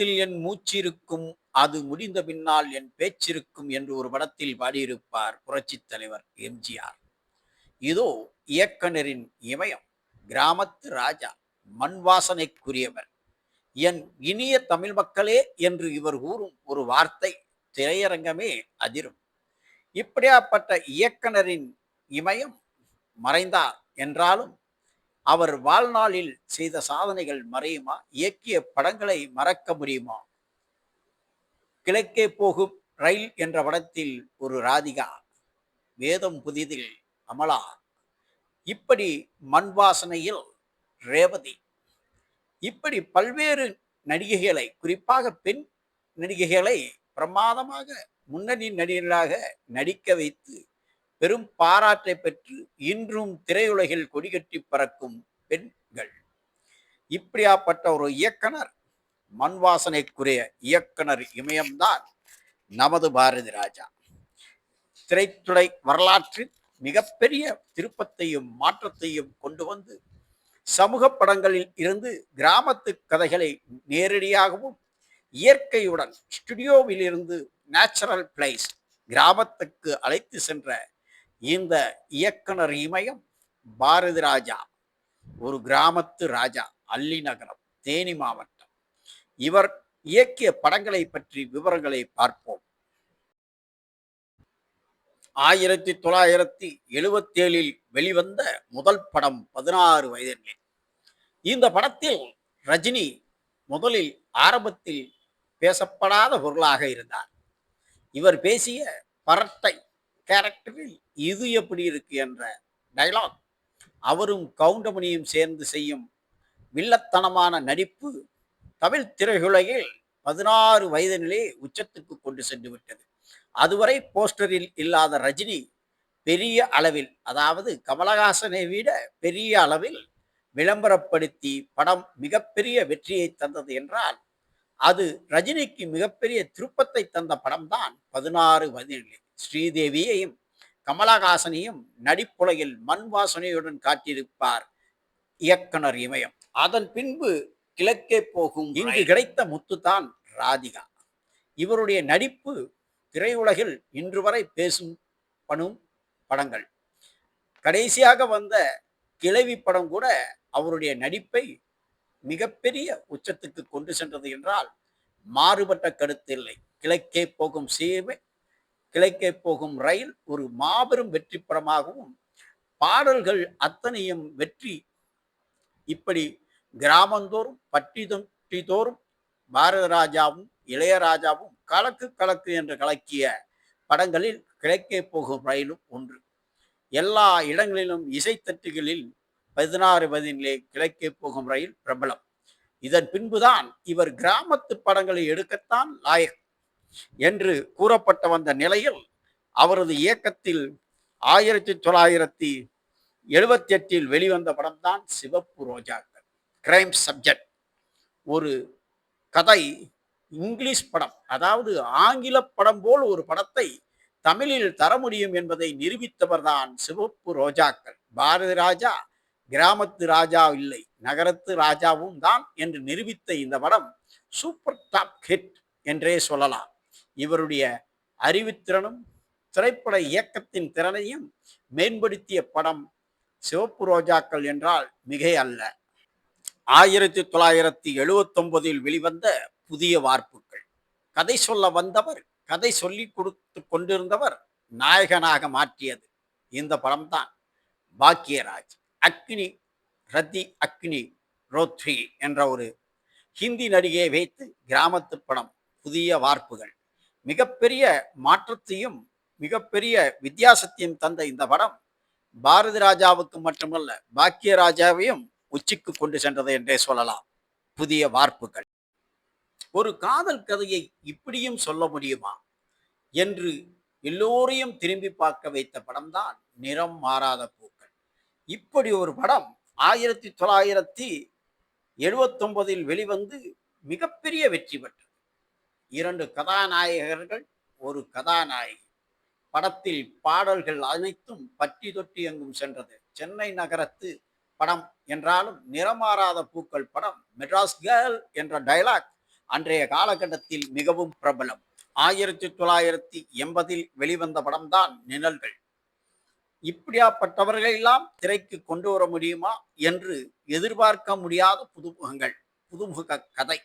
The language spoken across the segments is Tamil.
இதயத்தில் என் மூச்சிருக்கும், அது முடிந்த பின்னால் என் பேச்சிருக்கும் என்று ஒரு படத்தில் பாடியிருப்பார் புரட்சித் தலைவர் எம்ஜிஆர். இதோ இயக்குனரின் இமயம், கிராமத்து ராஜா, மண் வாசனைக்குரியவர், என் இனிய தமிழ் மக்களே என்று இவர் கூறும் ஒரு வார்த்தை திரையரங்கமே அதிரும். இப்படியாப்பட்ட இயக்குனரின் இமயம் மறைந்தார் என்றாலும் அவர் வாழ்நாளில் செய்த சாதனைகள் மறையுமா? இயக்கிய படங்களை மறக்க முடியுமா? கிழக்கே போகும் ரயில் என்ற படத்தில் ஒரு ராதிகா, வேதம் புதிதில் அமலா, இப்படி மண் வாசனையில் ரேவதி, இப்படி பல்வேறு நடிகைகளை, குறிப்பாக பெண் நடிகைகளை பிரமாதமாக முன்னணி நடிகர்களாக நடிக்க வைத்து பெரும் பாராட்டை பெற்று இன்றும் திரையுலகில் கொடிகட்டி பறக்கும் பெண்கள். இப்படியாப்பட்ட ஒரு இயக்குனர், மண் வாசனைக்குரிய இயக்குனர் இமயம்தான் நமது பாரதி ராஜா. திரைத்துறை வரலாற்றில் மிகப்பெரிய திருப்பத்தையும் மாற்றத்தையும் கொண்டு வந்து சமூக படங்களில் இருந்து கிராமத்து கதைகளை நேரடியாகவும் இயற்கையுடன் ஸ்டுடியோவில் இருந்து நேச்சுரல் பிளேஸ் கிராமத்துக்கு அழைத்து சென்ற இந்த இயக்குனர் இமயம் பாரதி ராஜா, ஒரு கிராமத்து ராஜா, அல்லி நகரம், தேனி மாவட்டம். இவர் இயக்கிய படங்களை பற்றி விவரங்களை பார்ப்போம். 1977 வெளிவந்த முதல் படம் 16 வயதிலே. இந்த படத்தில் ரஜினி முதலில் ஆரம்பத்தில் பேசப்படாத பொருளாக இருந்தார். இவர் பேசிய பரட்டை கேரக்டரில் இது எப்படி இருக்கு என்ற டைலாக், அவரும் கவுண்டமணியும் சேர்ந்து செய்யும் வில்லத்தனமான நடிப்பு தமிழ் திரையுலகில் 16 வயதினிலே உச்சத்துக்கு கொண்டு சென்று விட்டது. அதுவரை போஸ்டரில் இல்லாத ரஜினி பெரிய அளவில், அதாவது கமலஹாசனை விட பெரிய அளவில் விளம்பரப்படுத்தி படம் மிகப்பெரிய வெற்றியை தந்தது என்றால் அது ரஜினிக்கு மிகப்பெரிய திருப்பத்தை தந்த படம்தான் 16 வயதினிலே. ஸ்ரீதேவியையும் கமலஹாசனையும் நடிப்புலகில் மண் வாசனையுடன் காட்டியிருப்பார் இயக்குனர் இமயம். அதன் பின்பு கிழக்கே போகும், இங்கு கிடைத்த முத்துதான் ராதிகா. இவருடைய நடிப்பு திரையுலகில் இன்று வரை பேசும் படங்கள். கடைசியாக வந்த கிழவி படம் கூட அவருடைய நடிப்பை மிகப்பெரிய உச்சத்துக்கு கொண்டு சென்றது என்றால் மாறுபட்ட கருத்து இல்லை. கிழக்கே போகும் சேவை, கிழக்கே போகும் ரயில் ஒரு மாபெரும் வெற்றி படமாகவும், பாடல்கள் அத்தனையும் வெற்றி. இப்படி கிராமந்தோறும் பட்டி தொட்டி தோறும் பாரத ராஜாவும் இளையராஜாவும் கலக்கு கலக்கு என்று கலக்கிய படங்களில் கிழக்கே போகும் ரயிலும் ஒன்று. எல்லா இடங்களிலும் இசைத்தட்டுகளில் 16 வயதிலே கிழக்கே போகும் ரயில் பிரபலம். இதன் பின்புதான் இவர் கிராமத்து படங்களை எடுக்கத்தான் லாயக் என்று கூறப்பட்ட வந்த நிலையில் அவரது இயக்கத்தில் 1978 வெளிவந்த படம்தான் சிவப்பு ரோஜாக்கள். கிரைம் சப்ஜெக்ட், ஒரு கதை, இங்கிலீஷ் படம், அதாவது ஆங்கில படம் போல் ஒரு படத்தை தமிழில் தர முடியும் என்பதை நிரூபித்தவர் தான் சிவப்பு ரோஜாக்கள். பாரதி ராஜா கிராமத்து ராஜா இல்லை, நகரத்து ராஜாவும் தான் என்று நிரூபித்த இந்த படம் சூப்பர் டாப் ஹிட் என்றே சொல்லலாம். இவருடைய அறிவுத்திறனும் திரைப்பட இயக்கத்தின் திறனையும் மேம்படுத்திய படம் சிவப்பு ரோஜாக்கள் என்றால் மிகை அல்ல. 1979 வெளிவந்த புதிய வார்ப்புகள். கதை சொல்ல வந்தவர் கதை சொல்லிக் கொடுத்து கொண்டிருந்தவர் நாயகனாக மாற்றியது இந்த படம்தான் பாக்யராஜ். அக்னி ரத்தி அக்னி ரோத்ரி என்ற ஒரு ஹிந்தி நடிகையை வைத்து கிராமத்து படம் புதிய வார்ப்புகள். மிகப்பெரிய மாற்றத்தையும் மிகப்பெரிய வித்தியாசத்தையும் தந்த இந்த படம் பாரதி ராஜாவுக்கு மட்டுமல்ல, பாக்யராஜாவையும் உச்சிக்கு கொண்டு சென்றது என்றே சொல்லலாம். புதிய வார்ப்புகள். ஒரு காதல் கதையை இப்படியும் சொல்ல முடியுமா என்று எல்லோரையும் திரும்பி பார்க்க வைத்த படம்தான் நிறம் மாறாத பூக்கள். இப்படி ஒரு படம் 1979 வெளிவந்து மிகப்பெரிய வெற்றி பெற்றது. 2 கதாநாயகர்கள், ஒரு கதாநாயகி. படத்தில் பாடல்கள் அனைத்தும் பட்டி தொட்டி எங்கும் சென்றது. சென்னை நகரத்து படம் என்றாலும் நிறமாறாத பூக்கள் படம் மெட்ராஸ் கேர்ள் என்ற டைலாக் அன்றைய காலகட்டத்தில் மிகவும் பிரபலம். 1980 வெளிவந்த படம்தான் நிழல்கள். இப்படியாப்பட்டவர்கள் எல்லாம் திரைக்கு கொண்டு வர முடியுமா என்று எதிர்பார்க்க முடியாத புதுமுகங்கள், புதுமுக கதை.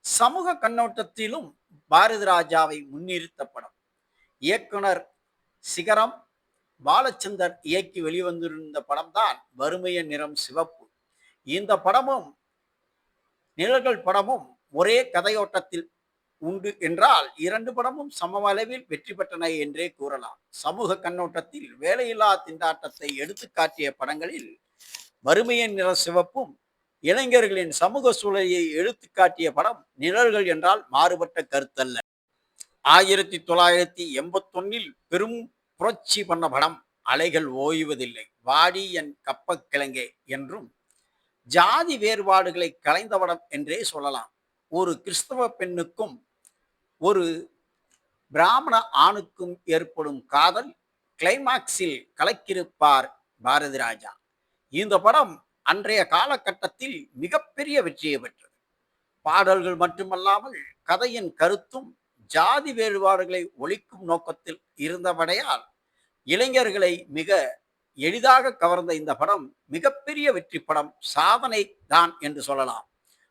சமூக கண்ணோட்டத்திலும் பாரதி ராஜாவை முன்னிறுத்த படம். இயக்குனர் சிகரம் பாலச்சந்தர் இயக்கி வெளிவந்திருந்த படம்தான் வறுமையின் நிறம் சிவப்பு. இந்த படமும் நிழல்கள் படமும் ஒரே கதையோட்டத்தில் உண்டு என்றால் இரண்டு படமும் சமவளவில் வெற்றி பெற்றன என்றே கூறலாம். சமூக கண்ணோட்டத்தில் வேலையில்லா திண்டாட்டத்தை எடுத்து காட்டிய படங்களில் வறுமையின் நிற சிவப்பும், இளைஞர்களின் சமூக சூழலை எடுத்து காட்டிய படம் நிழல்கள் என்றால் மாறுபட்ட கருத்தல்ல. 1981 பெரும் புரட்சி பண்ண படம் அலைகள் ஓய்வதில்லை, வாடி என் கப்பக்கிழங்கே என்றும் ஜாதி வேறுபாடுகளை கலைந்த படம் என்றே சொல்லலாம். ஒரு கிறிஸ்தவ பெண்ணுக்கும் ஒரு பிராமண ஆணுக்கும் ஏற்படும் காதல் கிளைமாக்ஸில் கலக்கியிருப்பார் பாரதி ராஜா. இந்த படம் அன்றைய காலகட்டத்தில் மிகப்பெரிய வெற்றியை பெற்றது. பாடல்கள் மட்டுமல்லாமல் கதையின் கருத்தும் ஜாதி வேறுபாடுகளை ஒழிக்கும் நோக்கத்தில் இருந்தபடையால் இளைஞர்களை மிக எளிதாக கவர்ந்த இந்த படம் மிகப்பெரிய வெற்றி படம், சாதனை தான் என்று சொல்லலாம்.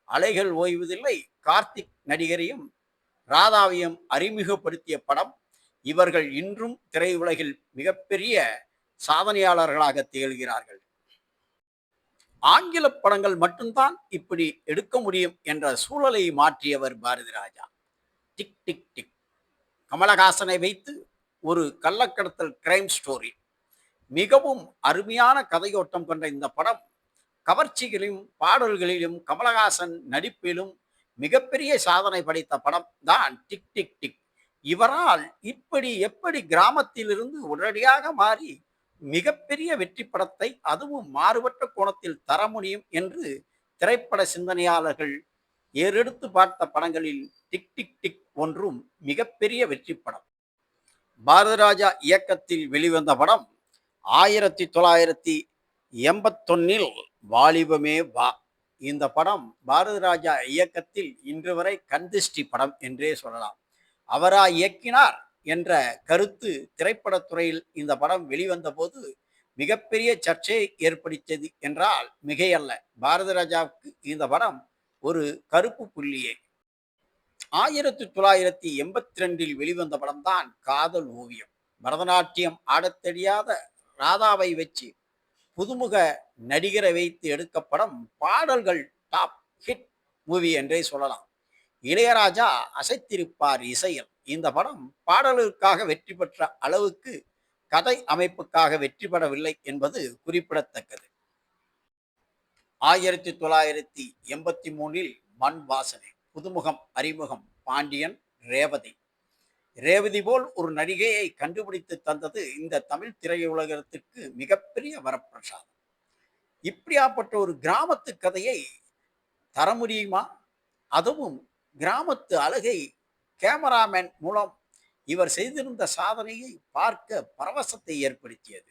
அலைகள் ஓய்வதில்லை கார்த்திக் நடிகரையும் ராதாவையும் அறிமுகப்படுத்திய படம். இவர்கள் இன்றும் திரையுலகில் மிகப்பெரிய சாதனையாளர்களாக திகழ்கிறார்கள். ஆங்கில படங்கள் மட்டும்தான் இப்படி எடுக்க முடியும் என்ற சூழலை மாற்றியவர் Bharathi Raja. Tick tick tick கமலஹாசனை வைத்து ஒரு கள்ளக்கடத்தல் கிரைம் ஸ்டோரி. மிகவும் அருமையான கதையோட்டம் கொண்ட இந்த படம் கவர்ச்சிகளிலும் பாடல்களிலும் கமலஹாசன் நடிப்பிலும் மிகப்பெரிய சாதனை படைத்த படம் தான் டிக் டிக் டிக். இவரால் இப்படி எப்படி கிராமத்திலிருந்து உடனடியாக மாறி மிகப்பெரிய வெற்றி படத்தை அதுவும் மாறுபட்ட கோணத்தில் தர முடியும் என்று திரைப்பட சிந்தனையாளர்கள் ஏறெடுத்து பார்த்த படங்களில் டிக் டிக் டிக் ஒன்றும் மிகப்பெரிய வெற்றி படம். பாரதி ராஜா இயக்கத்தில் வெளிவந்த படம் 1981 வாலிபமே வா. இந்த படம் பாரதி ராஜா இயக்கத்தில் இன்று வரை கண்திஷ்டி படம் என்றே சொல்லலாம். அவரா இயக்கினார் என்ற கருத்து திரைப்படத்துறையில் இந்த படம் வெளிவந்த போது மிகப்பெரிய சர்ச்சையை ஏற்படுத்தியது என்றால் மிகையல்ல. பாரதி ராஜாவுக்கு இந்த படம் ஒரு கருப்பு புள்ளியே. 1982 வெளிவந்த படம் தான் காதல் ஓவியம். பரதநாட்டியம் ஆடத் தெரியாத ராதாவை வச்சு புதுமுக நடிகரை வைத்து எடுக்கப்படும். பாடல்கள் டாப் ஹிட் மூவி என்றே சொல்லலாம். இளையராஜா அசைத்திருப்பார் இசையில். இந்த படம் பாடலுக்காக வெற்றி பெற்ற அளவுக்கு கதை அமைப்புக்காக வெற்றி பெறவில்லை என்பது குறிப்பிடத்தக்கது. 1983 மண் வாசனை. புதுமுகம் அறிமுகம் பாண்டியன் ரேவதி. ரேவதி போல் ஒரு நடிகையை கண்டுபிடித்து தந்தது இந்த தமிழ் திரையுலகத்திற்கு மிகப்பெரிய வரப்பிரசாதம். இப்படியாப்பட்ட ஒரு கிராமத்து கதையை தர முடியுமா? அதுவும் கிராமத்து அழகை கேமராமேன் மூலம் இவர் செய்திருந்த சாதனையை பார்க்க பரவசத்தை ஏற்படுத்தியது.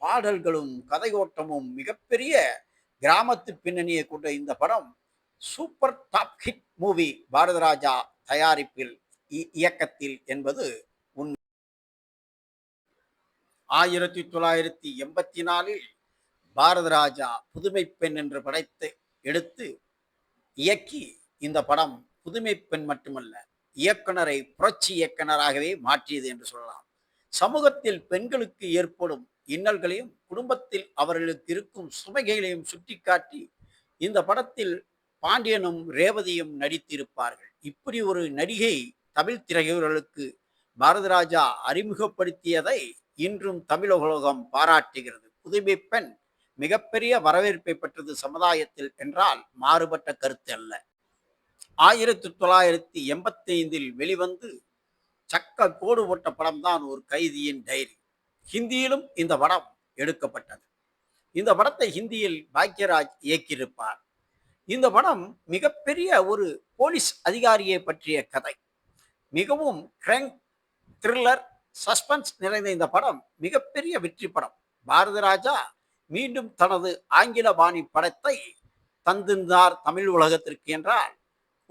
பாடல்களும் கதையோட்டமும் மிகப்பெரிய கிராமத்து பின்னணியை கொண்ட இந்த படம் super top hit movie Bharathi Raja தயாரிப்பில் இயக்கத்தில் என்பது உண்மை. 1984 பாரதி ராஜா புதுமை பெண் என்று படைத்து எடுத்து இயக்கி இந்த படம் புதுமை பெண் மட்டுமல்ல, இயக்குனரை புரட்சி இயக்குனராகவே மாற்றியது என்று சொல்லலாம். சமூகத்தில் பெண்களுக்கு ஏற்படும் இன்னல்களையும் குடும்பத்தில் அவர்களுக்கு இருக்கும் சுமைகளையும் சுட்டிக்காட்டி இந்த படத்தில் பாண்டியனும் ரேவதியும் நடித்திருப்பார்கள். இப்படி ஒரு நடிகை தமிழ் திரையுலகுக்கு பாரதி ராஜா அறிமுகப்படுத்தியதை இன்றும் தமிழ் உலகம் பாராட்டுகிறது. புதுமை பெண் மிகப்பெரிய வரவேற்பை பெற்றது சமுதாயத்தில் என்றால் மாறுபட்ட கருத்து அல்ல. 1985 வெளிவந்து சக்க கோடு போட்ட படம் தான் ஒரு கைதியின் டைரி. ஹிந்தியிலும் இந்த படம் எடுக்கப்பட்டது. இந்த படத்தை ஹிந்தியில் பாக்யராஜ் இயக்கியிருப்பார். இந்த படம் மிகப்பெரிய ஒரு போலீஸ் அதிகாரியை பற்றிய கதை. மிகவும் கிரைம் த்ரில்லர் சஸ்பென்ஸ் நிறைந்த இந்த படம் மிகப்பெரிய வெற்றி படம். பாரதி ராஜா மீண்டும் தனது ஆங்கில பாணி படத்தை தந்திருந்தார் தமிழ் உலகத்திற்கு என்றால்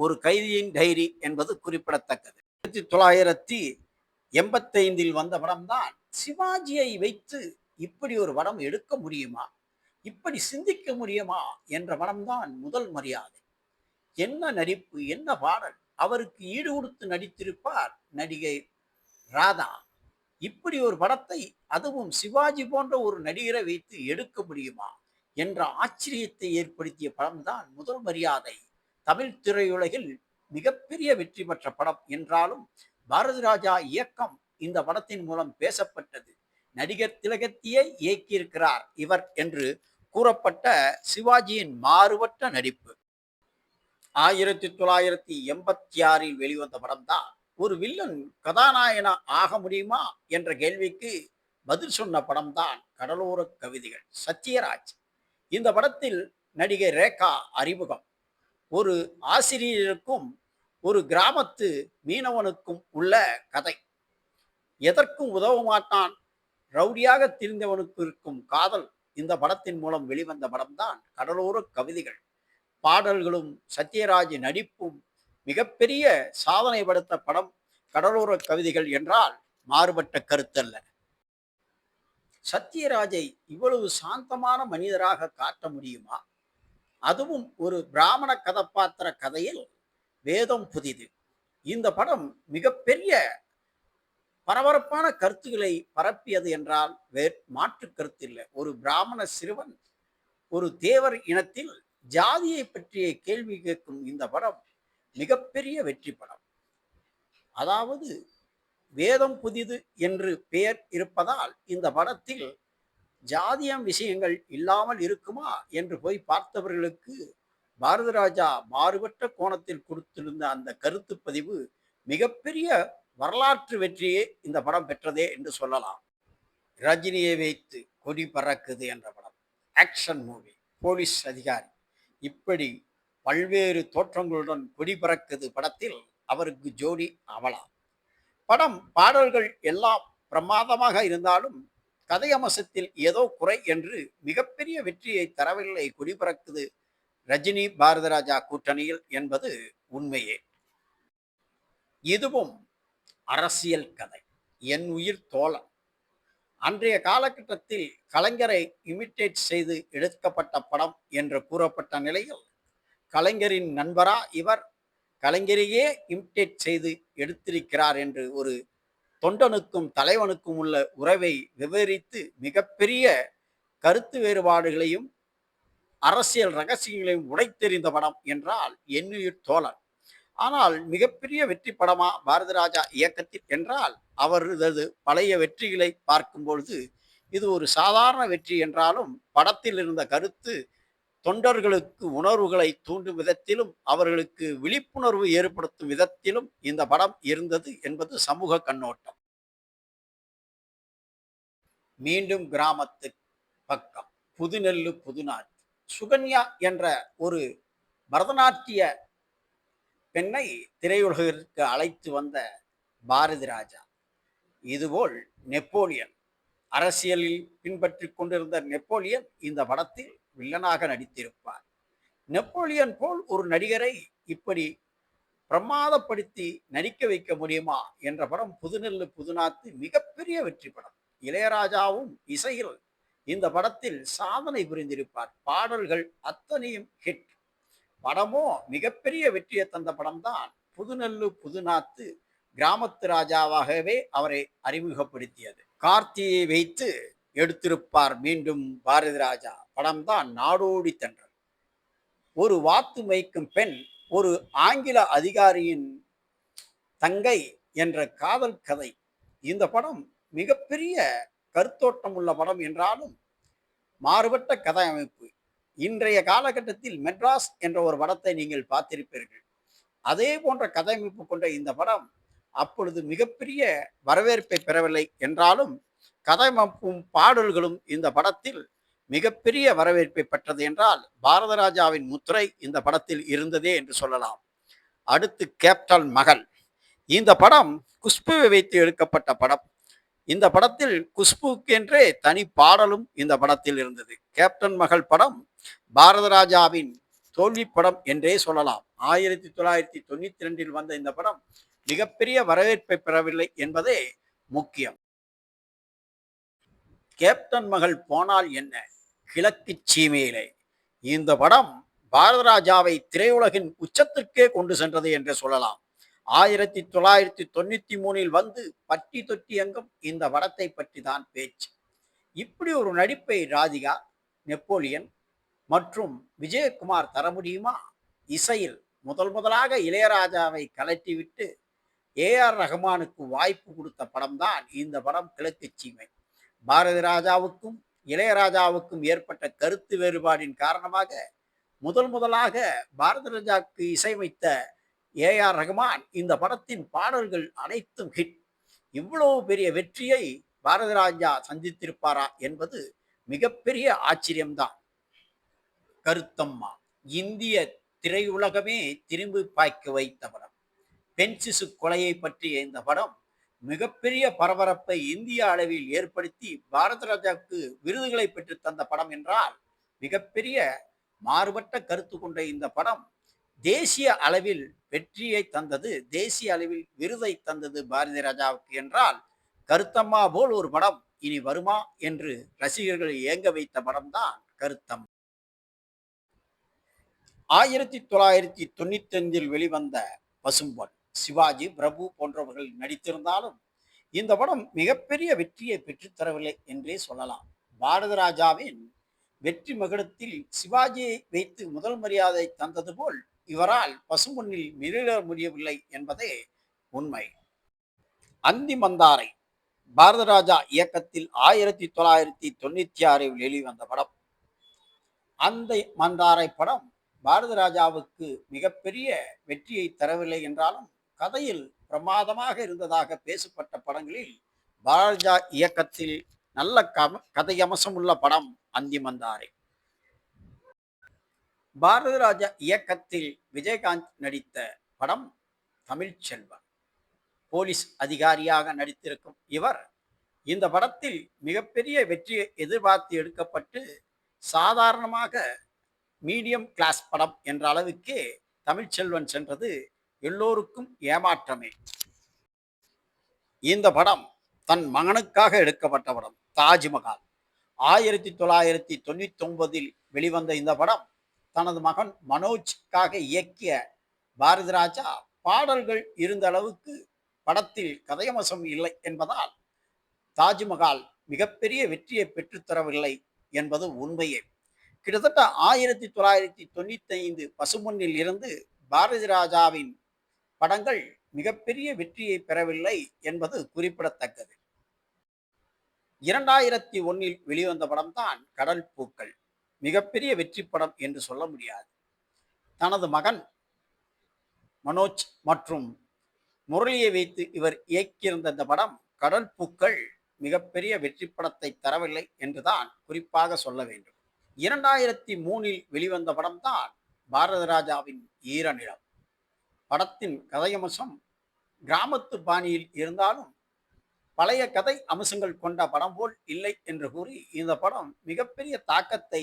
ஒரு கைதியின் டைரி என்பது குறிப்பிடத்தக்கது. 1985 வந்த படம்தான். சிவாஜியை வைத்து இப்படி ஒரு படம் எடுக்க முடியுமா, இப்படி சிந்திக்க முடியுமா என்ற படம்தான் முதல் மரியாதை. என்ன நடிப்பு, என்ன பாடல்! அவருக்கு ஈடு கொடுத்து நடித்திருப்பார் நடிகை ராதா. இப்படி ஒரு படத்தை, அதுவும் சிவாஜி போன்ற ஒரு நடிகரை வைத்து எடுக்க முடியுமா என்ற ஆச்சரியத்தை ஏற்படுத்திய படம்தான் முதல் மரியாதை. தமிழ் திரையுலகில் மிகப்பெரிய வெற்றி பெற்ற படம் என்றாலும் பாரதி ராஜா இயக்கம் இந்த படத்தின் மூலம் பேசப்பட்டது. நடிகர் திலகத்தையே இயக்கியிருக்கிறார் இவர் என்று கூறப்பட்ட சிவாஜியின் மாறுபட்ட நடிப்பு. 1986 வெளிவந்த படம்தான். ஒரு வில்லன் கதாநாயகனா ஆக முடியுமா என்ற கேள்விக்கு பதில் சொன்ன படம்தான் கடலோர கவிதைகள். சத்யராஜ். இந்த படத்தில் நடிகை ரேகா அறிமுகம். ஒரு ஆசிரியருக்கும் ஒரு கிராமத்து மீனவனுக்கும் உள்ள கதை. எதற்கும் உதவ மாட்டான், ரவுடியாக திரிந்தவனுக்கு இருக்கும் காதல் இந்த படத்தின் மூலம் வெளிவந்த படம்தான் கடலோர கவிதைகள். பாடல்களும் சத்யராஜ் நடிப்பும் மிகப்பெரிய சாதனை படுத்த படம் கடலோர கவிதைகள் என்றால் மாறுபட்ட கருத்தல்ல. சத்யராஜை இவ்வளவு சாந்தமான மனிதராக காட்ட முடியுமா? அதுவும் ஒரு பிராமண கதாபாத்திர கதையில். வேதம் புதிது. இந்த படம் மிகப்பெரிய பரபரப்பான கருத்துக்களை பரப்பியது என்றால் மாற்று கருத்து இல்லை. ஒரு பிராமண சிறுவன் ஒரு தேவர் இனத்தில் ஜாதியை பற்றிய கேள்வி கேட்கும் இந்த படம் மிகப்பெரிய வெற்றி படம். அதாவது வேதம் புதிது என்று பெயர் இருப்பதால் இந்த படத்தில் ஜாதியம் விஷயங்கள் இல்லாமல் இருக்குமா என்று போய் பார்த்தவர்களுக்கு பாரதி ராஜா மாறுபட்ட கோணத்தில் கொடுத்திருந்த அந்த கருத்து பதிவு மிகப்பெரிய வரலாற்று வெற்றியே இந்த படம் பெற்றதே என்று சொல்லலாம். ரஜினியை வைத்து கொடி பறக்குது என்ற படம் ஆக்ஷன் மூவி. போலீஸ் அதிகாரி இப்படி பல்வேறு தோற்றங்களுடன் கொடி பறக்குது படத்தில் அவருக்கு ஜோடி அவலா. படம் பாடல்கள் எல்லாம் பிரமாதமாக இருந்தாலும் கதை அம்சத்தில் ஏதோ குறை என்று மிகப்பெரிய வெற்றியை தரவில்லை கொடி பறக்குது ரஜினி பாரதி ராஜா கூட்டணியில் என்பது உண்மையே. இதுவும் அரசியல் கதை. என் உயிர் தோழன். அன்றைய காலகட்டத்தில் கலைஞரை இமிட்டேட் செய்து எடுக்கப்பட்ட படம் என்று கூறப்பட்ட நிலையில் கலைஞரின் நண்பரா இவர், கலைஞரையே இமிட்டேட் செய்து எடுத்திருக்கிறார் என்று ஒரு தொண்டனுக்கும் தலைவனுக்கும் உள்ள உறவை விவரித்து மிகப்பெரிய கருத்து வேறுபாடுகளையும் அரசியல் ரகசியங்களையும் உடைத்தெறிந்த படம் என்றால் என்னுயிர் தோழன். ஆனால் மிகப்பெரிய வெற்றி படமா பாரதி ராஜா இயக்கத்தில் என்றால் அவரது பழைய வெற்றிகளை பார்க்கும் பொழுது இது ஒரு சாதாரண வெற்றி என்றாலும் படத்தில் இருந்த கருத்து தொண்டர்களுக்கு உணர்வுகளை தூண்டும் விதத்திலும் அவர்களுக்கு விழிப்புணர்வு ஏற்படுத்தும் விதத்திலும் இந்த படம் இருந்தது என்பது சமூக கண்ணோட்டம். மீண்டும் கிராமத்து பக்கம். புதுநெல்லு புதுநாட்டு. சுகன்யா என்ற ஒரு பரதநாட்டிய பெண்ணை திரையுலகிற்கு அழைத்து வந்த பாரதி ராஜா. இதுபோல் நெப்போலியன், அரசியலில் பின்பற்றி கொண்டிருந்த நெப்போலியன் இந்த படத்தில் வில்லனாக நடித்திருப்பார். நெப்போலியன் போல் ஒரு நடிகரை இப்படி பிரமாதப்படுத்தி நடிக்க வைக்க முடியுமா என்ற படம் புதுநெல்லு புதுநாத்து மிகப்பெரிய வெற்றி படம். இளையராஜாவும் இசையில் இந்த படத்தில் சாதனை புரிந்திருப்பார். பாடல்கள் அத்தனையும் ஹிட். படமோ மிகப்பெரிய வெற்றியை தந்த படம்தான் புதுநெல்லு புதுநாத்து. கிராமத்து ராஜாவாகவே அவரை அறிமுகப்படுத்தியது. கார்த்தியை வைத்து எடுத்திருப்பார் மீண்டும் பாரதி ராஜா. படம்தான் நாடோடி தென்றல். ஒரு வாத்து மேய்க்கும் பெண் ஒரு ஆங்கில அதிகாரியின் தங்கை என்ற காதல் கதை. இந்த படம் மிகப்பெரிய கருத்தோட்டம் உள்ள படம் என்றாலும் மாறுபட்ட கதை அமைப்பு. இன்றைய காலகட்டத்தில் மெட்ராஸ் என்ற ஒரு படத்தை நீங்கள் பார்த்திருப்பீர்கள். அதே போன்ற கதையமைப்பு கொண்ட இந்த படம் அப்பொழுது மிகப்பெரிய வரவேற்பை பெறவில்லை என்றாலும் கதையமைப்பும் பாடல்களும் இந்த படத்தில் மிகப்பெரிய வரவேற்பை பெற்றது என்றால் பாரதி ராஜாவின் முத்திரை இந்த படத்தில் இருந்ததே என்று சொல்லலாம். அடுத்து கேப்டன் மகள். இந்த படம் குஷ்புவை வைத்து எடுக்கப்பட்ட படம். இந்த படத்தில் குஷ்புக்கென்றே தனி பாடலும் இந்த படத்தில் இருந்தது. கேப்டன் மகள் படம் பாரதி ராஜாவின் தோல்வி படம் என்றே சொல்லலாம். 1992 வந்த இந்த படம் மிகப்பெரிய வரவேற்பை பெறவில்லை என்பதே முக்கியம். கேப்டன் மகள் போனால் என்ன, கிழக்கு சீமையிலே இந்த படம் பாரத ராஜாவை திரையுலகின் உச்சத்திற்கே கொண்டு சென்றது என்று சொல்லலாம். 1993 வந்து பட்டி தொட்டி எங்கும் இந்த படத்தை பற்றி தான் பேச்சு. இப்படி ஒரு நடிப்பை ராதிகா, நெப்போலியன் மற்றும் விஜயகுமார் தர முடியுமா? இசையில் முதலாக இளையராஜாவை கலட்டிவிட்டு ஏஆர் ரஹ்மானுக்கு வாய்ப்பு கொடுத்த படம்தான் இந்த படம் கிழக்கு சீமை. பாரதி ராஜாவுக்கும் இளையராஜாவுக்கும் ஏற்பட்ட கருத்து வேறுபாடின் காரணமாக முதலாக பாரதி ராஜாவுக்கு இசையமைத்த ஏஆர் ரஹ்மான் இந்த படத்தின் பாடல்கள் அனைத்தும் ஹிட். இவ்வளவு பெரிய வெற்றியை பாரதி ராஜா சந்தித்திருப்பாரா என்பது மிகப்பெரிய ஆச்சரியம்தான். கருத்தம்மா இந்திய திரையுலகமே திரும்பி பார்க்க வைத்த படம். பெண் சிசு கொலையை பற்றிய இந்த படம் மிகப்பெரிய பரபரப்பை இந்திய அளவில் ஏற்படுத்தி பாரத ராஜாவுக்கு விருதுகளை பெற்று தந்த படம் என்றால் மிகப்பெரிய மாறுபட்ட கருத்து கொண்ட இந்த படம் தேசிய அளவில் வெற்றியை தந்தது, தேசிய அளவில் விருதை தந்தது பாரதி ராஜாவுக்கு என்றால் கருத்தம்மா போல் ஒரு படம் இனி வருமா என்று ரசிகர்களை ஏங்க வைத்த படம்தான் கருத்தம். 1995 வெளிவந்த பசும்பொன் சிவாஜி, பிரபு போன்றவர்கள் நடித்திருந்தாலும் இந்த படம் மிகப்பெரிய வெற்றியை பெற்றுத்தரவில்லை என்றே சொல்லலாம். பாரத ராஜாவின் வெற்றி மகுடத்தில் சிவாஜியை வைத்து முதல் மரியாதை தந்தது போல் இவரால் பசும்பொன்னில் மிளிர முடியவில்லை என்பதே உண்மை. அந்தி மந்தாரை பாரத ராஜா இயக்கத்தில் 1996 வெளிவந்த படம். அந்த மந்தாரை படம் பாரத ராஜாவுக்கு மிகப்பெரிய வெற்றியை தரவில்லை என்றாலும் கதையில் பிரமாதமாக இருந்ததாக பேசப்பட்ட படங்களில் பாரதராஜா இயக்கத்தில் நல்ல கதை அம்சம் உள்ள படம் அந்தி மந்தாரை. பாரத ராஜா இயக்கத்தில் விஜயகாந்த் நடித்த படம் தமிழ்ச்செல்வன். போலீஸ் அதிகாரியாக நடித்திருக்கும் இவர் இந்த படத்தில் மிகப்பெரிய வெற்றியை எதிர்பார்த்து எடுக்கப்பட்டு சாதாரணமாக மீடியம் கிளாஸ் படம் என்ற அளவுக்கு தமிழ்ச்செல்வன் சென்றது எல்லோருக்கும் ஏமாற்றமே. இந்த படம் தன் மகனுக்காக எடுக்கப்பட்ட படம். தாஜ்மஹால் 1999 வெளிவந்த இந்த படம் தனது மகன் மனோஜ்காக இயக்கிய பாரதி ராஜா பாடல்கள் இருந்த அளவுக்கு படத்தில் கதையம்சம் இல்லை என்பதால் தாஜ்மஹால் மிகப்பெரிய வெற்றியை பெற்றுத்தரவில்லை என்பது உண்மையே. கிட்டத்தட்ட 1995 பசும்பொன்னில் இருந்து பாரதி ராஜாவின் படங்கள் மிகப்பெரிய வெற்றியை பெறவில்லை என்பது குறிப்பிடத்தக்கது. 2001 வெளிவந்த படம்தான் கடல் பூக்கள். மிகப்பெரிய வெற்றி படம் என்று சொல்ல முடியாது. தனது மகன் மனோஜ் மற்றும் முரளியை வைத்து இவர் இயக்கியிருந்த இந்த படம் கடல் பூக்கள் மிகப்பெரிய வெற்றி படத்தை தரவில்லை என்றுதான் குறிப்பாக சொல்ல வேண்டும். 2003 வெளிவந்த படம்தான் பாரத ராஜாவின் ஈரநிலம். படத்தின் கதையம்சம் கிராமத்து பாணியில் இருந்தாலும் பழைய கதை அம்சங்கள் கொண்ட படம் போல் இல்லை என்று கூறி இந்த படம் மிகப்பெரிய தாக்கத்தை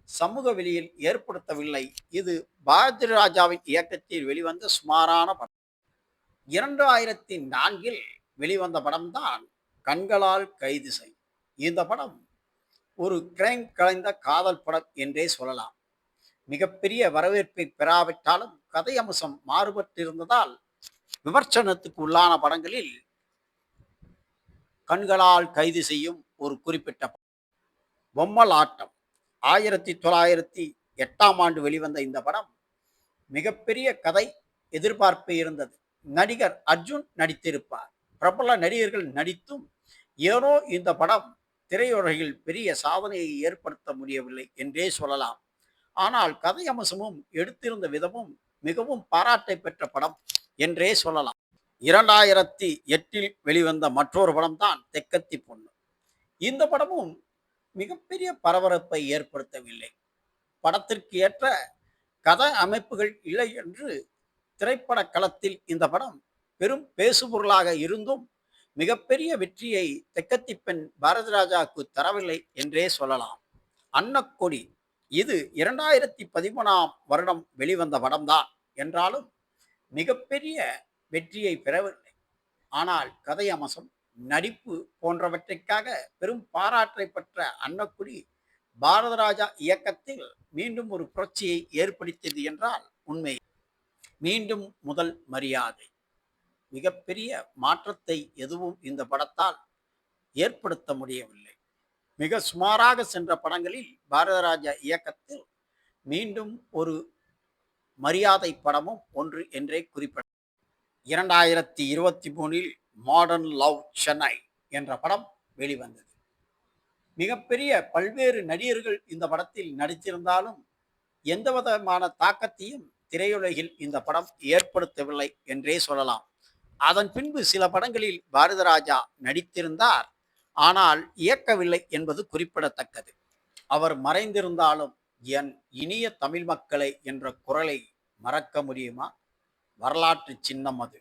சமூக வெளியில் ஏற்படுத்தவில்லை. இது பாரதி ராஜாவின் இயக்கத்தில் வெளிவந்த சுமாரான படம். 2004 வெளிவந்த படம்தான் கண்களால் கைது செய். இந்த படம் ஒரு கிரைம் கலைந்த காதல் படம் என்றே சொல்லலாம். மிகப்பெரிய வரவேற்பை பெறாவிட்டாலும் கதை அம்சம் மாறுபட்டிருந்ததால் விமர்சனத்துக்கு உள்ளான படங்களில் கண்களால் கைது செய்யும் ஒரு குறிப்பிட்ட பொம்மல் ஆட்டம். 1908 வெளிவந்த இந்த படம் மிகப்பெரிய கதை எதிர்பார்ப்பு இருந்தது. நடிகர் அர்ஜுன் நடித்திருப்பார். பிரபல நடிகர்கள் நடித்தும் ஏனோ இந்த படம் திரையுலகில் பெரிய சாதனையை ஏற்படுத்த முடியவில்லை என்றே சொல்லலாம். ஆனால் கதை அம்சமும் எடுத்திருந்த விதமும் மிகவும் பாராட்டை பெற்ற படம் என்றே சொல்லலாம். 2008 வெளிவந்த மற்றொரு படம் தான் தெக்கத்தி பொண்ணு. இந்த படமும் மிகப்பெரிய பரபரப்பை ஏற்படுத்தவில்லை. படத்திற்கு ஏற்ற கதை அமைப்புகள் இல்லை என்று திரைப்பட களத்தில் இந்த படம் பெரும் பேசுபொருளாக இருந்தும் மிகப்பெரிய வெற்றியை தெக்கத்தி பெண் பாரதி ராஜாவுக்கு தரவில்லை என்றே சொல்லலாம். அன்னக்கொடி இது 2013ஆம் வருடம் வெளிவந்த படம்தான் என்றாலும் மிகப்பெரிய வெற்றியை பெறவில்லை. ஆனால் கதை அம்சம், நடிப்பு போன்றவற்றிற்காக பெரும் பாராட்டை பெற்ற அன்னக்குடி பாரதராஜா இயக்கத்தில் மீண்டும் ஒரு புரட்சியை ஏற்படுத்தியது என்றால் உண்மை. மீண்டும் முதல் மரியாதை மிகப்பெரிய மாற்றத்தை எதுவும் இந்த படத்தால் ஏற்படுத்த முடியவில்லை. மிக சுமாராக சென்ற படங்களில் பாரதராஜா இயக்கத்தில் மீண்டும் ஒரு மரியாதை படமும் ஒன்று என்றே குறிப்பிட. 2023இல் மாடர்ன் லவ் சென்னை என்ற படம் வெளிவந்தது. மிகப்பெரிய பல்வேறு நடிகர்கள் இந்த படத்தில் நடித்திருந்தாலும் எந்த விதமான தாக்கத்தையும் திரையுலகில் இந்த படம் ஏற்படுத்தவில்லை என்றே சொல்லலாம். அதன் பின்பு சில படங்களில் பாரதிராஜா நடித்திருந்தார், ஆனால் இயக்கவில்லை என்பது குறிப்பிடத்தக்கது. அவர் மறைந்திருந்தாலும் என் இனிய தமிழ் மக்களை என்ற குரலை மறக்க முடியுமா? வரலாற்று சின்னம் அது.